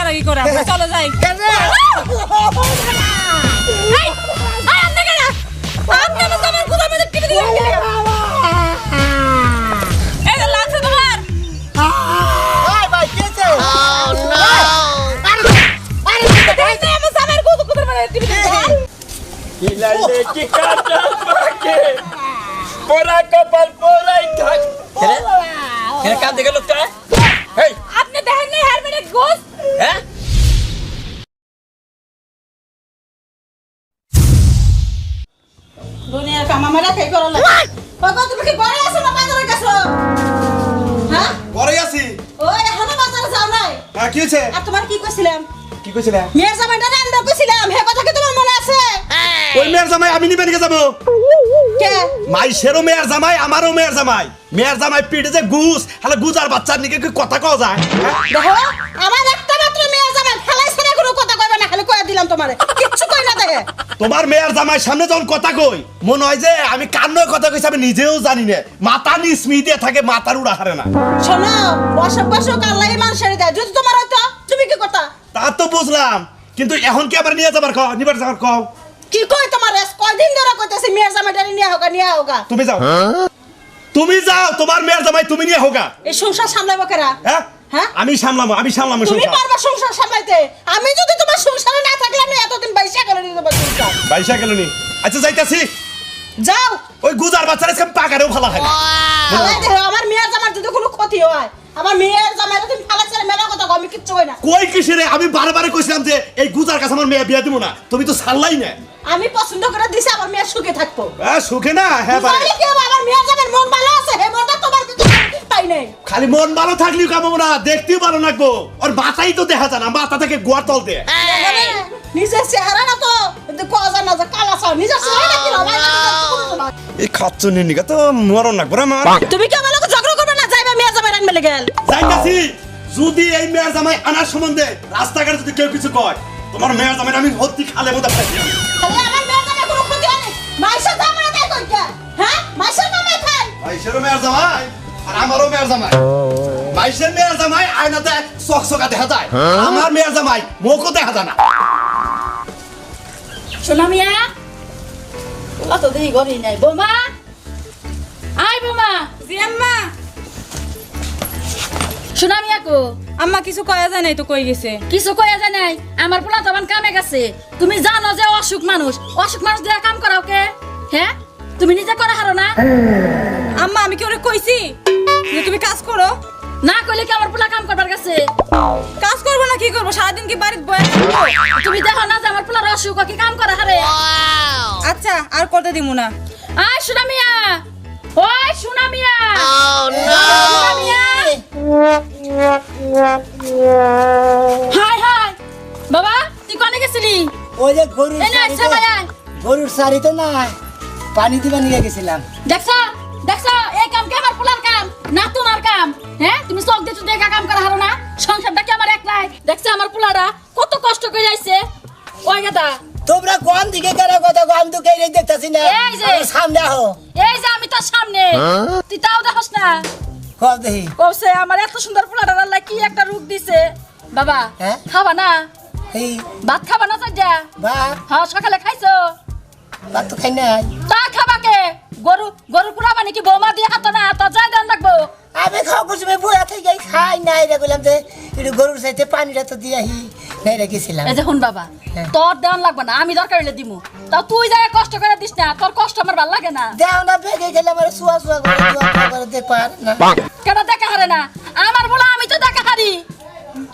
রাগারাগি করে আমরা চলো যাই আপনি দেখেন নাই হেলমেটের গোস হ্যাঁ দুনিয়ার কাম আমারে খাই করো না বাবা তুমি কি ঘরে আছো না বাজারে গেছো হ্যাঁ ঘরে আছি ওই এখনো বাজারে যাও নাই হ্যাঁ কি হইছে আর তোমার কি কইছিলাম কি কইছিলে মেয়ের জামাইটা রান্না কইছিলাম হে কথা কি তোমার মনে আছে ওই মেয়ের জামাই আমি নিবে নিয়ে যাব কে মাইশেরও মেয়ের জামাই আমারও মেয়ের জামাই পিঠে যে গুস হলে গুজার বাচ্চার নিকে কি কথা কও যায় দেখো আমার একটা মাত্র মেয়ের জামাই ফেলাই ছেড়ে কোনো কথা কইবে না খালি কইয়া দিলাম তোমারে কিচ্ছু কই না দেখে তোমার মেয়ের জামাই সামনে যখন কথা কই মনে হয় যে আমি কান্নয় কথা কইছি আমি নিজেও জানি না মাথা নিস্মি দিয়ে থাকে মাথার উড়া হারে না শোনো বসক বসক আল্লাহ মানুষের দেয় যদি তোমার হয়তো তুমি কি কথা তা তো বুঝলাম কিন্তু এখন কি আবার নিয়ে যাবার কও নিবার যাবার কও কি কই তোমার কয়দিন ধরে কইতেছি মেয়ের জামাইটা নিয়ে হোগা তুমি যাও তুমি যাও তোমার মেয়ের জামাই তুমি নিয়ে হোগা এই সংসার সামলাবো কেরা হ্যাঁ হ্যাঁ আমি সামলামো তুমি সংসার পারবা সংসার সামলাইতে আমি যদি তোমার সংসারে না থাকলে আমি এতদিন বাইশা গেল নি তোমার সংসার বাইশা গেল নি আচ্ছা যাইতাছি যাও ওই গুজার বাচ্চারা সব পাকারেও ভালো হয় ফালাই দেখো আমার মেয়ের জামার যদি কোনো ক্ষতি হয় আমার মেয়ের জামাইরা তুমি ফালাই ছেড়ে মেলা কথা কও, আমি কিচ্ছু কই না কই কিসেরে আমি বারবার কইছিলাম যে এই গুজার কাছে আমার মেয়ে বিয়া দিব না তুমি তো ছাড়লাই না আমি পছন্দ করে দিছি আমার মেয়ে সুখে থাকবো সুখে না হ্যাঁ তাহলে কি হবে আমার মেয়ের জামাইর মন ভালো আছে হে মনটা তোমার কিছু পাই নাই খালি মন ভালো থাকলেও কামো না দেখতেও ভালো লাগবো ওর মাথাই তো দেখা যায় না মাথা থেকে গোয়ার তল দে নিজের চেহারা না তো কজা না যে কালা চাও নিজের চেহারা কি হবে এই খাচ্চনি নিগা তো মরণ না গোরা মার তুমি কি আমার লগে ঝগড়া করবে না যাইবা মেয়ের জামাই রান মেলে গেল যাইতাছি যদি এই মেয়ের জামাই আনার সম্বন্ধে রাস্তাঘাটে যদি কেউ কিছু কয় তোমার মেয়ের জামাই আমি ভর্তি খালে মধ্যে ফেলি তাহলে আমার মেয়ের জামাই কোনো ক্ষতি হয়নি মাইশা জামাই তাই কইতা হ্যাঁ মাইশা জামাই খাই মাইশেরও মেয়ের জামাই আর আমারও মেয়ের জামাই মাইশের মেয়ের জামাই আয়নাতে চকচকা দেখা যায় আমার মেয়ের জামাই মুখও দেখা যায় না শোনা মিয়া ওলা তো দেই গরি নাই বোমা আই বোমা জি আম্মা শোনা মিয়া কো আম্মা কিছু কয়া যায় নাই তো কই গেছে কিছু কয়া যায় নাই আমার পোলা তখন কামে গেছে তুমি জানো যে অসুখ মানুষ দিয়ে কাম করাও কে হ্যাঁ তুমি নিজে করে হারো না আম্মা আমি কি ওরে কইছি যে তুমি কাজ করো না কইলে কি আমার পোলা কাম করবার গেছে কাজ করবো না কি করবো সারাদিন কি বাড়িতে বয়ে থাকবো? তুমি দেখো না যে আমার পোলার অসুখ ও কি কাম করে হারে আচ্ছা আর করতে দিমু না আয় শোনা মিয়া ওই শোনা মিয়া হাই হাই বাবা তুই কোনে গেছিলি ওই যে গরুর এই না আচ্ছা ভাই গরুর সারিতে না পানি দিবা নিয়ে গেছিলাম দেখছো দেখছো এই কাম কি আমার পোলার কাম না তোমার কাম হ্যাঁ তুমি চোখ দিয়ে তো দেখা কাম করা হারো না সংসারটা কি আমার একলাই দেখছো আমার পোলারা কত কষ্ট করে আইছে ওই গাদা তোমরা কোন দিকে গেলে কথা আমি তো কেই দেখতাছি না এই যে। আমার সামনে আহো এই যে আমি তোর সামনে তুই তাও দেখছ না কব দেখি কইছে আমার এত সুন্দর পোলাটা আল্লাহ কি একটা রূপ দিছে বাবা হ্যাঁ? খাবা না এই ভাত খাবা না সাজ্জা বা হ্যাঁ সকালে খাইছো ভাত তো খাই নাই তা খাবা কে গরু পুরাবা নাকি বৌমা দিয়ে হাত না তো যাই দেন রাখবো আমি খাওয়া করছি বুয়া থেকে খাই নাই রে বললাম যে একটু গরুর সাইতে পানিটা তো দিয়ে আহি নাই রেখেছিলাম এই যে হুন বাবা হ্যাঁ। তোর দেওয়ান লাগবে না আমি দরকার হইলে দিমু তা তুই যাই কষ্ট করে দিস না তোর কষ্ট আমার ভাল লাগে না দেও না বেগে গেলে আমার শুয়া করে দেখ পার না কেন দেখা হারে না আমার বলা আমি তো দেখা হারি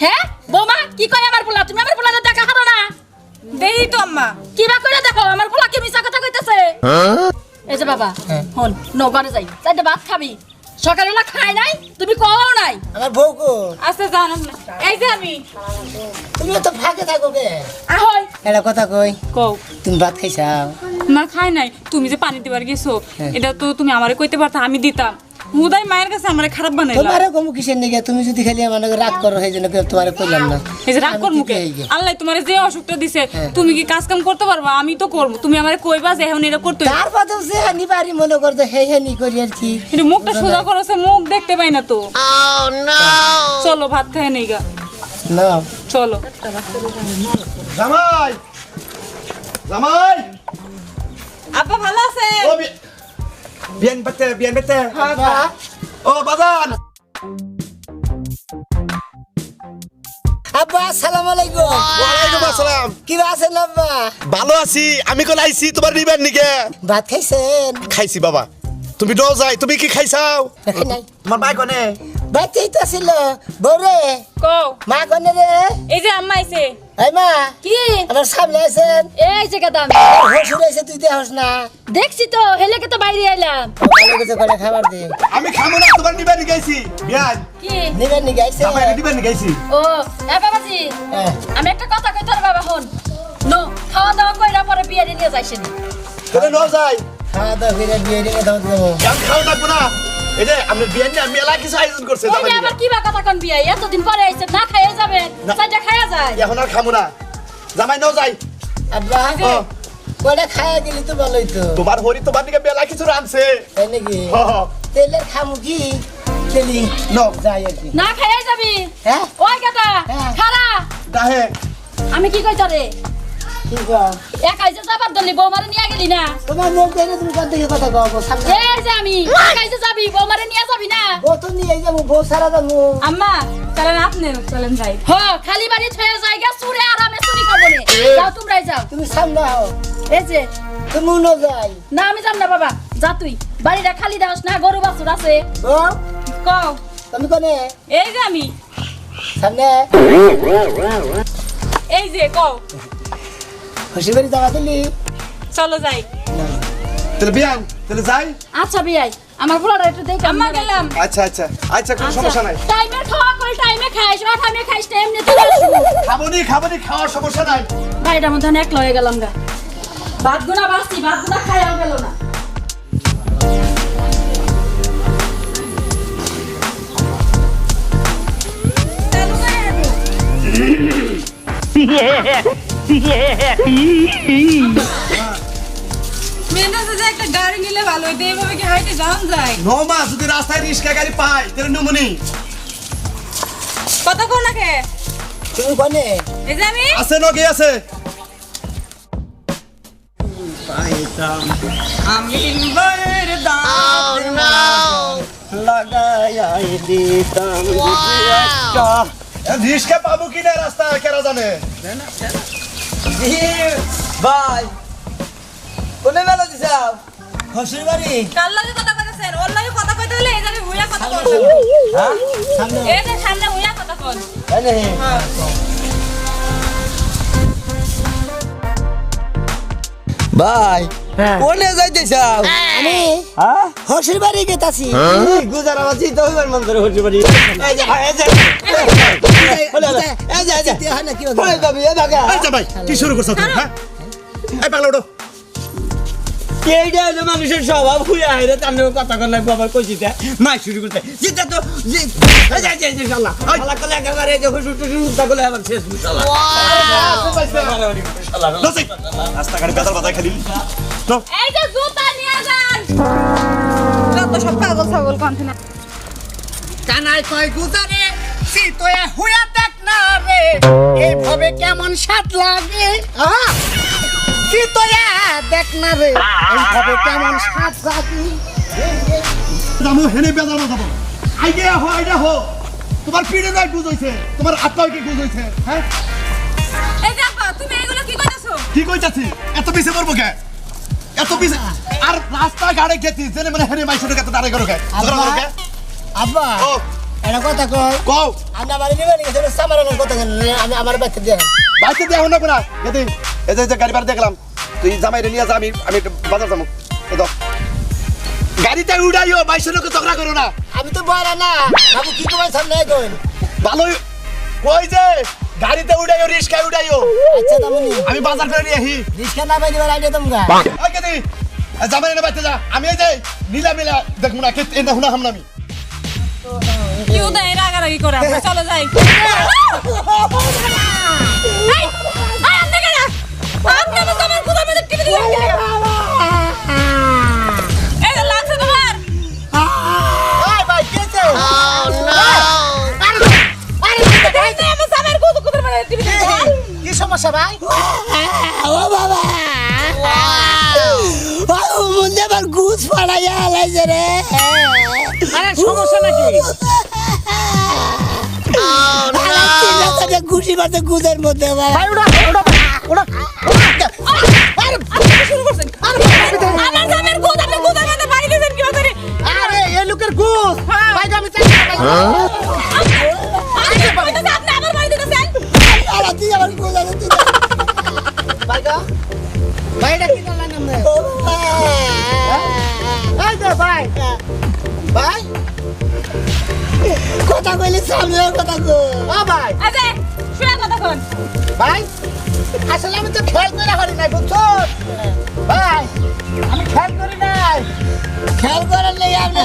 হ্যাঁ বৌমা কি কয় আমার বলা তুমি আমার বলা দেখা হারো না দেই তো আম্মা কিবা করে দেখো আমার বলা কি মিছা কথা কইতাছে এই যে বাবা হ্যাঁ। হন নগরে যাই চাইতে ভাত খাবি সকালবেলা খাই নাই তুমি কও নাই আমার বউ কো আচ্ছা জানো না এই যে আমি তুমি তো ফাঁকে থাকো কে আহই এটা কথা কই কও তুমি ভাত খাইছাও না খাই নাই তুমি যে পানি দিবার গেছো হ্যাঁ। এটা তো তুমি আমারে কইতে পারতা আমি দিতাম হুদাই মায়ের কাছে আমারে খারাপ বানাইলা তোমারে কম কিসের নিগে তুমি যদি খালি আমার রাগ করো সেই জন্য কেউ তোমারে কইলাম না এই যে রাগ আমি কর কি মুখে কই? আল্লাহ তোমারে যে অসুখটা দিছে হ্যাঁ। তুমি কি কাজ কাম করতে পারবা আমি তো করব তুমি আমারে কইবা যে এখন এটা করতে হইবে। তারপরে যে হানি বাড়ি মনে করতে হে হেনি করি আর কি কিন্তু মুখটা সোজা করছে মুখ দেখতে পাই না তো চলো ভাত খাই নেই গা না চলো। জামাই জামাই আব্বা ভালো আছে? ও বিয়ান বেতে ও বাজান আব্বা আসসালামু আলাইকুম। ওয়ালাইকুম আসসালাম। কি আছেন আব্বা? ভালো আছি। আমি কোন আইছি তোমার নিবেন নিকে? ভাত খাইছেন? খাইছি বাবা। তুমি নো যাই, তুমি কি খাইছাও? খাই নাই। তোমার ভাই কোনে? বাচ্চাই তো ছিল বউরে কও। মা কোনে রে? এই যে আম্মা আইছে। এই মা কি আমার সামনে আছেন। এই যে গাদাম হসুর আইছে তুই দেহস না। দেখছি তো হেলেকে তো বাইরে আইলাম। ভালো কিছু করে খাবার দে। আমি খামো না, তোমার নিবেন নিকে আইছি। বিয়ান কি নিবেন নি গাইছে। জামাই নিবেন নিকে আইছি। ও এ বাবাজি হ্যাঁ। আমি একটা কথা কই তোর বাবা হন নো খাওয়া দাওয়া কইরা পরে বিয়ে নিয়ে যাইছেন তুমি নো যাই। খাওয়া দাওয়া করে বিয়ে দিয়ে দাও দেবো। আমি খাও লাগবো না। এই যে আমরা বিয়ান নিয়ে মেলা কিছু আয়োজন করছে ওই জামাই যে আবার নিকে। কি বা কথা কোন বিয়ে এতদিন পরে আইছে না খাইয়া যাবেন না। সাইডে খাইয়া যায় এখন আর খামো না। জামাই নো যাই। আব্বা ও, কোনে খাইয়া দিলি তো ভালোই তো। তোমার হরি তোমার নিকে মেলা কিছু রানছে। তাই নাকি? হ, হ। তেলের খামু কি তেলি নো যাই আর কি। না খাইয়া যাবি হ্যাঁ ওই গাটা হ্যাঁ। খারা দাহে আমি কি কই তোরে কি কও? একাই যে যাবার দলি বৌমারে নিয়ে গেলি না তোমার মুখ দেখে তুমি কোন দিকে কথা কও সামনে। এই যে আমি একাই যে যাবি বৌমারে নিয়ে যাবি না বউ তো নিয়ে যাবো বউ সারা যাবো। আম্মা চলেন আপনি চলেন যাই। হ খালি বাড়ি ছয়ে জায়গা চুরে আরামে চুরি করবো নে যাও তোমরাই যাও তুমি সামনে হও এই যে তুমি ন যাই। না আমি যাম না বাবা যা তুই বাড়িটা খালি দাস না গরু বাছুর আছে বউ কও। তুমি কোনে? এই যে আমি। সামনে এই যে কও। খুশি বাড়ি যাওয়া দিলি। চলো যাই। তাহলে বিয়ান তাহলে যাই। আচ্ছা বিয়াই আমার পোলাটা একটু দেখে আম্মা গেলাম। আচ্ছা আচ্ছা আচ্ছা, কোনো সমস্যা নাই। টাইমে খাওয়া করে টাইমে খাইস আর টাইমে খাইস না এমনি চলে আসবো খাবনি খাওয়ার সমস্যা নাই। বাড়িটার মধ্যে অনেক লয়ে গেলাম গা ভাত গুনা বাসি ভাত গুনা খাইয়াও গেল না মেয়েটা যে একটা গাড়ি নিলে ভালো হইতো, এইভাবে কি হাইটে যাওয়া যায়? নো মা, যদি রাস্তায় রিক্সা গাড়ি পাই তাহলে নমুনি কত কোন নাকি? তুমি কোনে? এই যে আমি। আছে নগে আছে। আমি বইয়ের দাম লাগাই দিতাম একটা। রিক্সা পাবো কিনা রাস্তায় কেরা জানে। ভাই কোনে বেলা দিছাও? খুশির বাড়ি। কার লগে কথা কইতেছেন? ওর লগে কথা কইতে হলে এই যে আমি হুইয়া কথা কই। হ্যাঁ সামনে এই যে সামনে হুইয়া কথা কই। কোনে? ভাই কোনে যাইতেছাও? আমি হ্যাঁ খুশির বাড়ি গেতাছি। গুজারা বাজি তো হইবার মন করে হচ্ছে বাড়ি এই যে এই যে এই যে তুই হয় না কি ওই বাবি এ বাগা আচ্ছা ভাই, কি শুরু করছো তুমি? হ্যাঁ এই পাগলা ওঠো। এইটা হলো মানুষের স্বভাব হুইয়া হাইরে তামনে কথা কর লাগবো আবার কইছিতে মাই শুরু করতে যেটা তো এই যে ইনশাআল্লাহ আল্লাহ কলে একেবারে যে হুজুর টুজুর তাকলে আবার শেষ ইনশাআল্লাহ নসি রাস্তাঘাটে বেদাল বাজায় খালি। তো এই যে জুতা নিয়ে যান। যত সব পাগল ছাগল কানছে না। কানাই কয় গুজারে সিতোয়া হুয়া দেখ না রে এইভাবে কেমন স্বাদ লাগে সিতোয়া দেখ না রে এইভাবে কেমন স্বাদ লাগে যাবো হেনে বেদাল বাজাবো। আইডিয়া হো তোমার পিড়ে নাই গুজ হইছে, তোমার আত্মায় কি গুজ হইছে? হ্যাঁ এই যে আপা তুমি এগুলো কি কইতাছো? কি কইতাছি? এত পিছে পড়বো কে? এত পিছে আর রাস্তা গাড়ে গেছি জেনে মানে হেনে মাইশুরে কত দাঁড়াই করো কে? ঝগড়া করো কে? আব্বা ও এটা কথা কয় কও আমরা বাড়ি নিবে নি গেছে সামারানোর কথা আমি আমার বাচ্চা দিয়ে বাইতে দেও না কোনা গেদি এই যে গাড়ি বার দেখলাম তুই জামাই রে নিয়ে যা, আমি একটু বাজার যাবো। এই দাও গাড়িতে উড়াইও, মাইশুরে ঝগড়া করো না। আমি তো বয়রা না বাবু কি তোমার সামনে কইন ভালোই কই যে গাড়িতে উড়াইও, রিস্কায় উড়াইও। আচ্ছা তামনি আমি বাজার করে নিয়ে আহি। রিস্কা না পাই দিবার আইডিয়া তোমরা ওই গেদি জামাই রে বাইতে যা, আমি এই যে নীলা মিলা দেখবো না কে এটা হুনা হামনামি। কেউ দেয় রাগারাগি করে আমরা চলো যাই। এই, আপনি কেন? আপনি তো আমার কুদার মধ্যে টিপে দিলেন কেন? এই যে লাগছে তোমার। ওই ভাই কেছে আরে, আমার সামের কুদার মধ্যে টিভিতে কি সমস্যা ভাই ও বাবা ও মুন্ডে আমার গুছ পড়াইয়া আলাইছে রে আরে সমস্যা নাকি ঘুষি মারতে গুজের মধ্যে ভাই ওটা ওটা শুরু করছেন আমার জামের গুদ আপনি গুদের মধ্যে পানি দিয়েছেন কি করে আরে এই লোকের গুছ ভাই আমি চাই আপনি আবার পানি দিতেছেন তুই আমার গুজার ভাই গো ভাই এটা কি করলেন আপনি এই দে ভাই ভাই কথা কইলে সামনে কথা কো ও ভাই আচ্ছা শুনে কতক্ষণ ভাই আসলে আমি তো খেয়াল করে হারি নাই বুঝছো ভাই আমি খেয়াল করি নাই খেয়াল করার নেই আপনি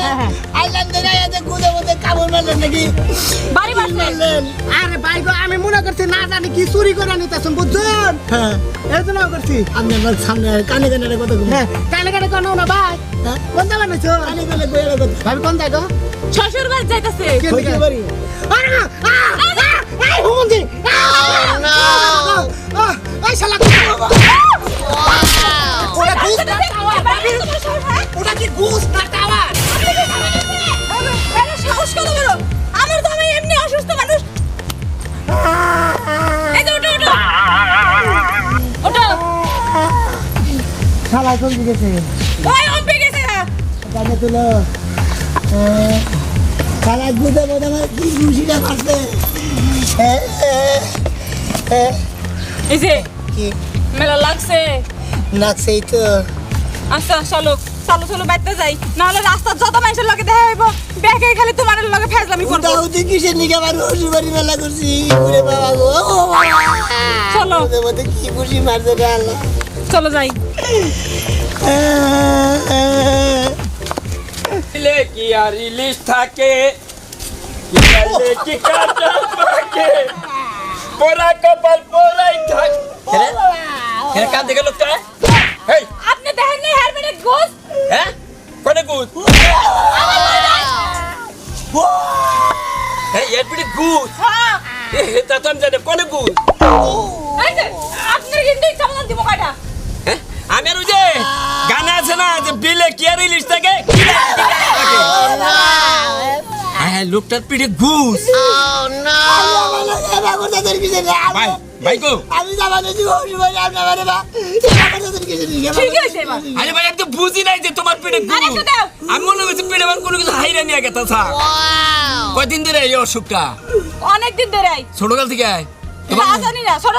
আইলাম দিনে এতে গুজের মধ্যে কামড় মারলেন নাকি বাড়ি মারছেন আরে ভাই গো আমি মনে করছি না জানি কি চুরি করে নিতেছেন বুঝছেন হ্যাঁ এই জন্য করছি আপনি আমার সামনে কানে কানে কথা কই হ্যাঁ কানে কানে কোনো না ভাই হ্যাঁ? কোন জায়গা নিছো কানে কানে কই কথা ভাই কোন জায়গা শ্বশুর বাড়ি যাইতেছে কে কইতে দিকে? পারি আরে না এই হুমন্দি এই শালা ওটা ঘুষ না টাওয়ার ওটা কি ঘুষ না টাওয়ার সাহস কত বড় আমার জামাই এমনি অসুস্থ মানুষ এই যে ওঠো ওঠো ওঠো শালা চলে গেছে ওই অম্পে গেছে না কানে তুলো শালা গুজের মধ্যে আমার কি ঘুষিটা মারছে এই যে কি মেলা লাগছে নাচছেই তো আচ্ছা চলো চলো চলো বাইতে যাই নাহলে রাস্তার যত মানুষের লগে দেখা হইব ব্যাগে খালি তোমার লগে ফেজলামি করবো উঠি কিসের নিকে আমার শ্বশুর বাড়ি মেলা করছি ঘুরে বাবা গো চলো গুজের মধ্যে কি ঘুষি মারছে রে আল্লাহ চলো যাই দিলে কি আর ইলিশ থাকে কি চাইলে কি কাটা পাকে পোড়া কপাল পোড়াই থাক এর কান দেখে লোকটা হেই আপনি দেখেন নি হেলমেটে গোস হ্যাঁ কোনে গুড হেই এর পিঠে গুড হ্যাঁ তা তো আমি জানি কোনে গুড এই যে আপনার কিন্তু ইচ্ছা মতন দিব কয়টা হ্যাঁ আমি আর ওই যে গান আছে না যে বিলে কি আর ইলিশ থাকে হ্যাঁ লোকটার পিঠে ঘুষ ভাই ভাই গো আমি জামানো শ্বশুর বাড়ি আপনার বাড়ি বা ঠিক আছে এবার আরে ভাই আমি তো বুঝি নাই যে তোমার পেটে ঘুষ আরেকটু দাও। আমি মনে করছি পেটে আমার কোনো কিছু হাইরা নিয়ে গেছে কয়দিন ধরে এই অসুখটা অনেক দিন ধরে ছোটকাল থেকে না জানি না ছোট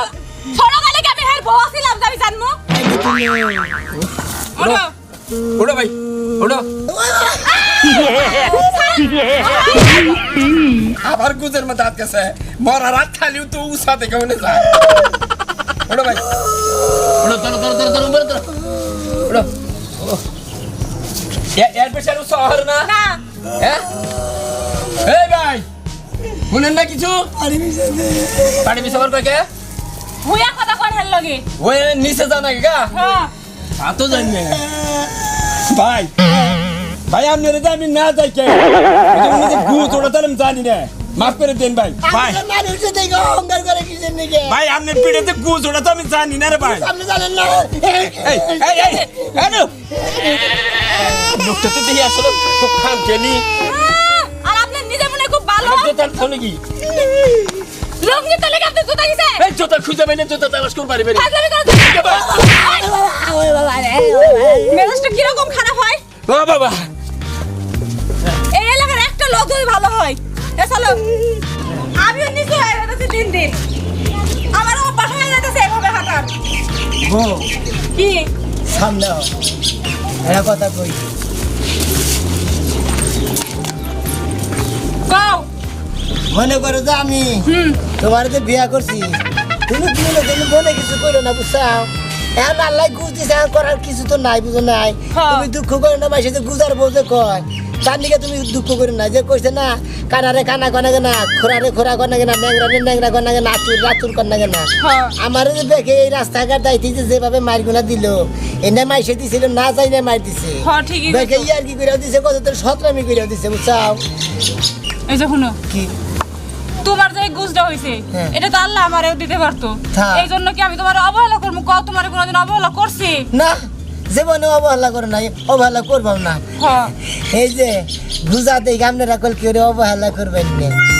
ছোট কালে কি আমি হের বউ ছিলাম যে আমি জানমু ওঠো ওটা ভাই ওটা আবার গুজের মধ্যে হাত গেছে মরা রাত খালিও তো উষা থেকে মনে যায় ওটা ভাই ওটা ধরো ধরো ধরো ধরো ধরো ওটা এর পেছার শহর না না হ্যাঁ এই ভাই শুনেন না কিছু পানি মিশাবার কয়কে হুইয়া কথা কর হের লগে ওই নিচে যাও নাকি গা হ্যাঁ তা তো জানি না ভাই ভাই আপনি রে আমি না যাই কে ভূত ওটা তো আমি জানি না মাফ করে দেন ভাই ভাই মানুষ থেকে অহংকার করে কিসের নিকে ভাই আপনি পিড়েতে গুজ ওটা তো আমি জানি না রে ভাই আপনি জানেন না এই এই এই আনো লোকটা তো দেখি আসলে খুব খাম কেনি আর আপনি নিজে মনে খুব ভালো আমার জোতার ফোনে কি লঙ্গি তলে আপনি জুতা গেছে এই জোতা খুঁজে পাইলে জোতা তালাশ করতে পারি ফাজলামি করে মেজাজটা কিরকম খারাপ হয় ও বাবা এই এলাকার একটা লোক যদি ভালো হয় এ চলো আমিও নিচু হয়ে যাচ্ছি দিন দিন আমারও অভ্যাস হয়ে যাচ্ছে এভাবে হাঁটার কি সামনে একটা কথা কই কও মনে করো যে আমি তোমার যে বিয়া করছি তুমি কি হলো তুমি মনে কিছু করো না বুঝছাও এখন আল্লাহ গুজ দিছে এখন করার কিছু তো নাই বুঝো নাই হ্যাঁ। তুমি দুঃখ করো না মাসে যে গুজার বলতে কয় তার লিগে তুমি দুঃখ করো না যে কইছে না কানারে কানা কনাগে না খোরারে খোরা কনাগে না ন্যাংরারে ন্যাংরা কনাগে না আতুর রাতুর কনাগে না হ্যাঁ। আমার যে দেখে এই রাস্তাঘাট যাইতে যেভাবে মারগুলা দিল এনে মাইসে দিছিল না যাই না মার দিছে হ্যাঁ, ঠিকই দেখে ইয়ার কি করে দিছে কত তোর সতরামি করে দিছে বুঝছাও এই যে শুনো কি তোমার যে গুজটা হইছে হ্যাঁ। এটা তো আল্লাহ আমারেও দিতে পারতো হ্যাঁ। এই জন্য কি আমি তোমার অবহেলা করবো কও তোমার কোনোদিন অবহেলা করছি না জীবনে অবহেলা করে নাই অবহেলা করবাম না হ্যাঁ এই যে বুঝাতে আপনারা কল কি অবহেলা করবেন না